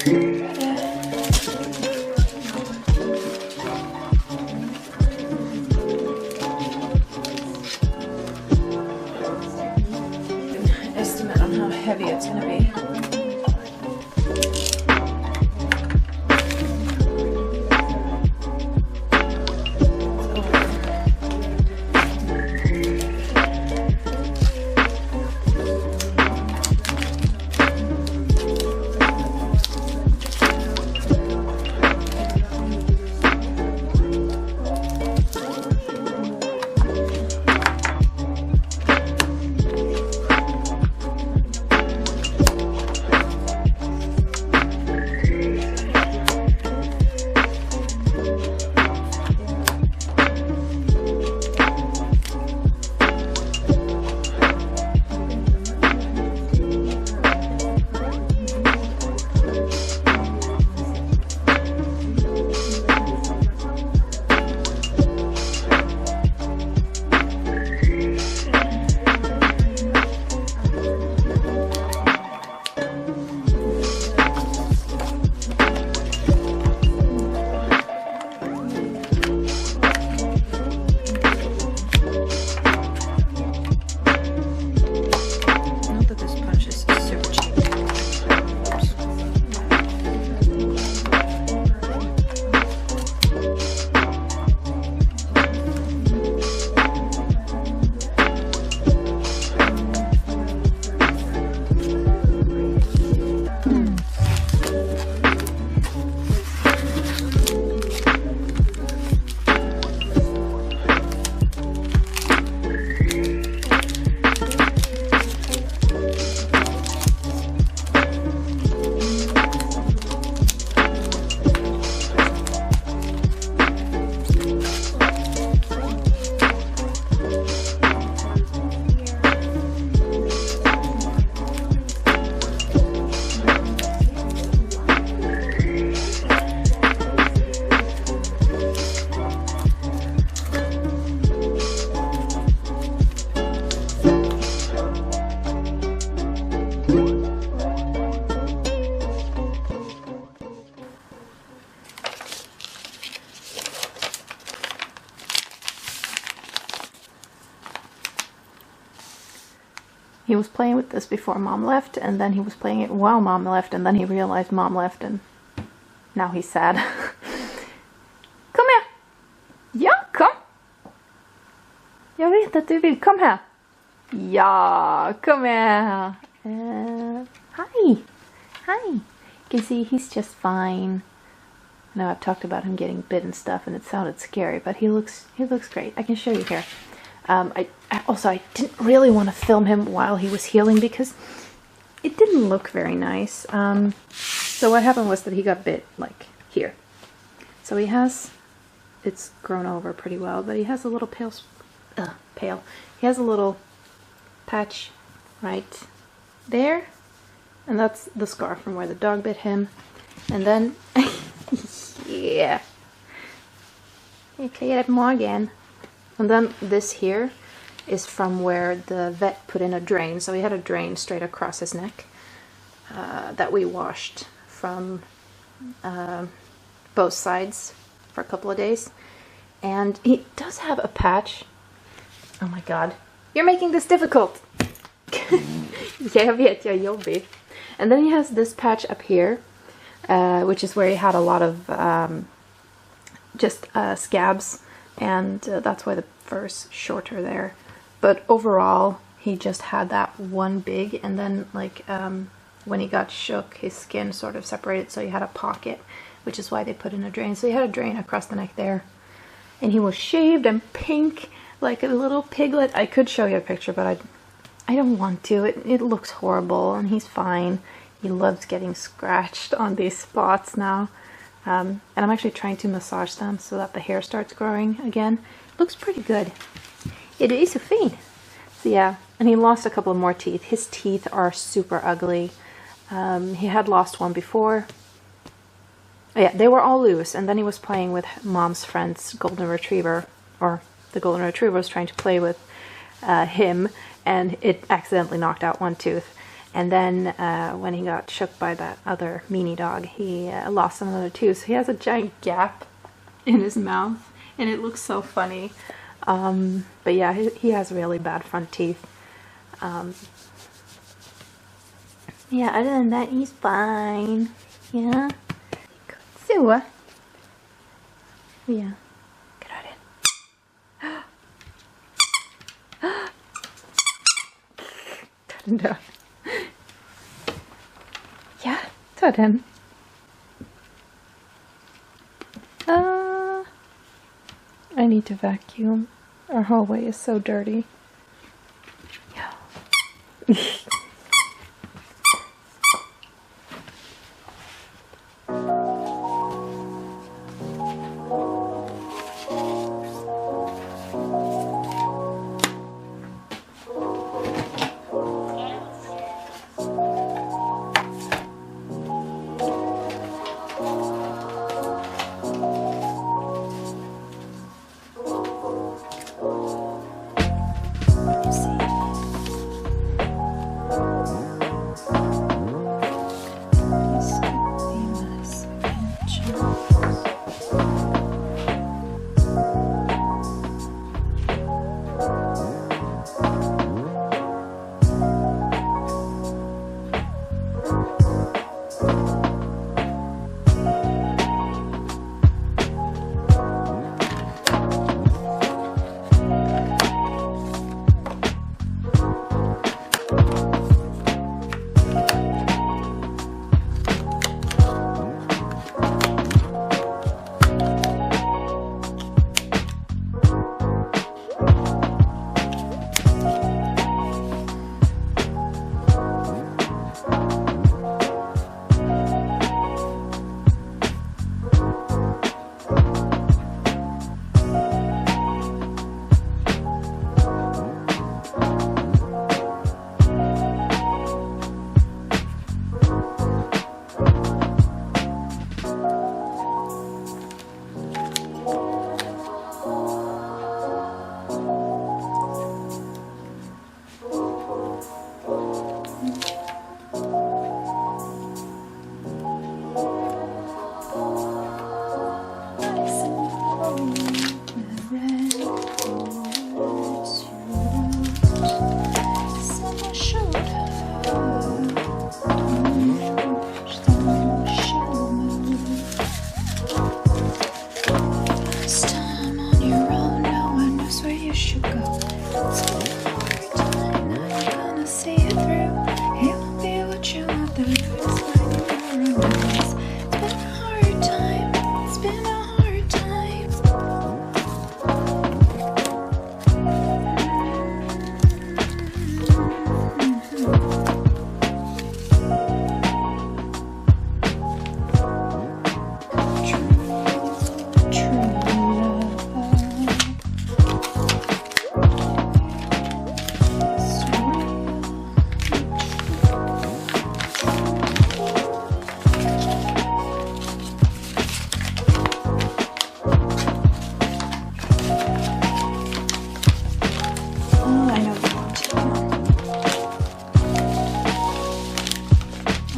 Estimate on how heavy it's going to be. He was playing with this before Mom left, and then he was playing it while Mom left, and then he realized Mom left, and now he's sad. Kom här! Ja, kom! Jag vet att du vill. Kom här! Ja, kom här! Hi! Hi! You can see he's just fine. I know I've talked about him getting bit and stuff, and it sounded scary, but he looks great. I can show you here. I didn't really want to film him while he was healing because it didn't look very nice. So what happened was that he got bit, like, here. So he has, it's grown over pretty well, but he has a little he has a little patch right there, and that's the scar from where the dog bit him. And then, yeah, you clear it more again. And then this here is from where the vet put in a drain. So he had a drain straight across his neck that we washed from both sides for a couple of days. And he does have a patch. Oh my god. You're making this difficult! Jag vet, jag är jobbig. And then he has this patch up here, which is where he had a lot of just scabs. And that's why the fur's shorter there. But overall, he just had that one big, and then like when he got shook, his skin sort of separated, so he had a pocket, which is why they put in a drain. So he had a drain across the neck there. And he was shaved and pink, like a little piglet. I could show you a picture, but I don't want to. It looks horrible, and he's fine. He loves getting scratched on these spots now. And I'm actually trying to massage them so that the hair starts growing again. Looks pretty good. It is so fine. So yeah, and he lost a couple of more teeth. His teeth are super ugly. He had lost one before. Yeah, they were all loose, and then he was playing with Mom's friend's golden retriever, or the golden retriever was trying to play with him, and it accidentally knocked out one tooth. And then when he got shook by that other meanie dog, he lost another tooth. So he has a giant gap in his mouth, and it looks so funny. But yeah, he has really bad front teeth. Yeah, other than that, he's fine. Yeah. So, yeah. Get out in. Ta-da. Ja, ta den. I need to vacuum. Our hallway is so dirty. Yeah.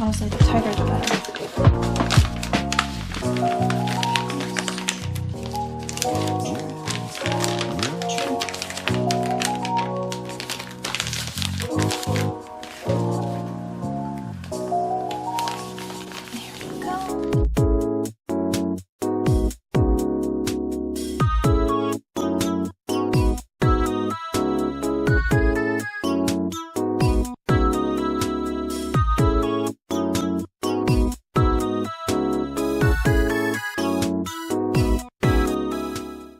Honestly, the tighter the better.